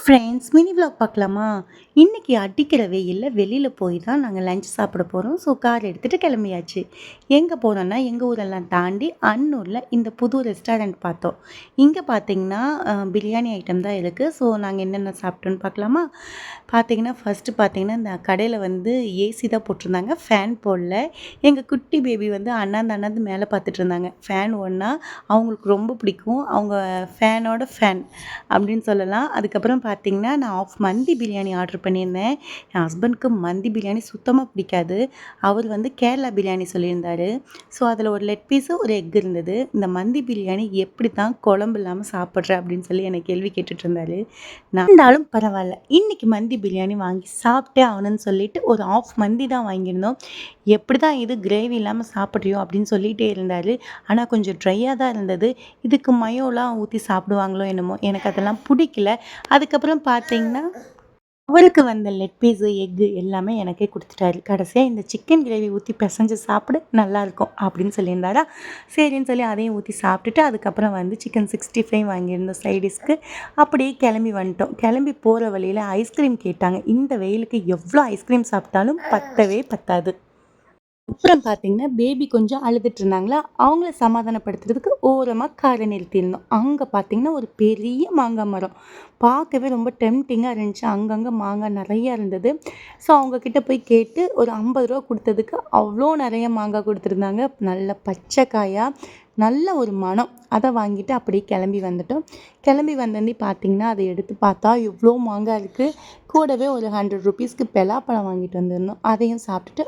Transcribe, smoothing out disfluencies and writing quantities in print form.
Friends mini vlog பார்க்கலாமா? இன்னைக்கு அடிக்கிற வெயில்ல வெளியில போய் தான் நாங்க லஞ்ச் சாப்பிட போறோம். ஸோ கார் எடுத்துட்டு கிளம்பியாச்சு. எங்க போறோம்னா, எங்க ஊரெல்லாம் தாண்டி அன்னூர்ல இந்த புது ரெஸ்டாரண்ட் பார்த்தோம். இங்க பார்த்தீங்கன்னா, பிரியாணி ஐட்டம் தான் இருக்கு. ஸோ நாங்க என்னென்ன சாப்பிட்டோம்னு பார்க்கலாமா? பார்த்தீங்கன்னா, ஃபர்ஸ்ட்டு பார்த்தீங்கன்னா, இந்த கடையில வந்து ஏசி தான் போட்டிருந்தாங்க. ஃபேன் போடல. எங்க குட்டி பேபி வந்து அண்ணாந்து அண்ணாந்து மேல பார்த்துட்டு இருந்தாங்க. ஃபேன் ஓடுனா அவங்களுக்கு ரொம்ப பிடிக்கும். அவங்க ஃபேனோட ஃபேன் அப்படின்னு சொல்லலாம். அதுக்கப்புறம் பார்த்தீங்கன்னா, நான் ஆஃப் மந்தி பிரியாணி ஆர்டர் பண்ணியிருந்தேன். என் ஹஸ்பண்ட்க்கு மந்தி பிரியாணி சுத்தமா பிடிக்காது. அவர் வந்து கேரளா பிரியாணி சொல்லியிருந்தாரு. ஸோ அதில ஒரு லெக் பீஸு, ஒரு எக் இருந்தது. இந்த மந்தி பிரியாணி எப்படி தான் குழம்பு இல்லாம சாப்பிட்ற அப்படின்னு சொல்லி என்ன கேள்வி கேட்டுட்டு இருந்தாரு. நான் இருந்தாலும் பரவால்ல. இன்னைக்கு மந்தி பிரியாணி வாங்கி சாப்பிட்டே ஆகணும்னு சொல்லிட்டு ஒரு ஆஃப் மந்தி தான் வாங்கியிருந்தோம். எப்படி தான் இது கிரேவி இல்லாம சாப்பிட்றியோ அப்படின்னு சொல்லிட்டே இருந்தாரு. ஆனா கொஞ்சம் ட்ரையா தான் இருந்தது. இதுக்கு மயோலாம் ஊத்தி சாப்பிடுவாங்களோ என்னமோ! எனக்கு அதெல்லாம் புடிக்கல. அதுக்கப்புறம் பார்த்தீங்கன்னா, அவருக்கு வந்த லெக் பீஸு, எக்கு எல்லாமே எனக்கே குடுத்துட்டாரு. கடைசியா இந்த சிக்கன் கிரேவி ஊத்தி பெசஞ்சு சாப்பிடு நல்லாயிருக்கும் அப்படின்னு சொல்லியிருந்தாரா, சரின்னு சொல்லி அதையும் ஊத்தி சாப்பிட்டுட்டு, அதுக்கப்புறம் வந்து சிக்கன் 65 வாங்கியிருந்தோம் சைட் டிஷ்க்கு. அப்படியே கிளம்பி வந்துட்டோம். கிளம்பி போற வழியில ஐஸ்கிரீம் கேட்டாங்க. இந்த வெயிலுக்கு எவ்வளோ ஐஸ்கிரீம் சாப்பிட்டாலும் பத்தவே பத்தாது. அப்புறம் பார்த்தீங்கன்னா, பேபி கொஞ்சம் அழுதுட்டு இருந்தாங்களா, அவங்கள சமாதானப்படுத்துறதுக்கு ஓரமா கார நிறுத்தியிருந்தோம். அங்க பார்த்தீங்கன்னா, ஒரு பெரிய மாங்கா மரம். பார்க்கவே ரொம்ப டெம்ப்டிங்கா இருந்துச்சு. அங்கங்க மாங்காய் நெறைய இருந்தது. ஸோ அவங்க கிட்ட போய் கேட்டு ஒரு ரூ. 50 குடுத்ததுக்கு அவ்ளோ நெறைய மாங்காய் குடுத்துருந்தாங்க. நல்ல பச்சை காயா, நல்ல ஒரு மணம். அத வாங்கிட்டு அப்படியே கிளம்பி வந்துட்டோம். கிளம்பி வந்தோனே பார்த்தீங்கன்னா, அத எடுத்து பார்த்தா எவ்ளோ மாங்காய் இருக்கு. கூடவே ஒரு ரூ. 100க்கு பலாப்பழம் வாங்கிட்டு வந்திருந்தோம். அதையும் சாப்பிட்டுட்டு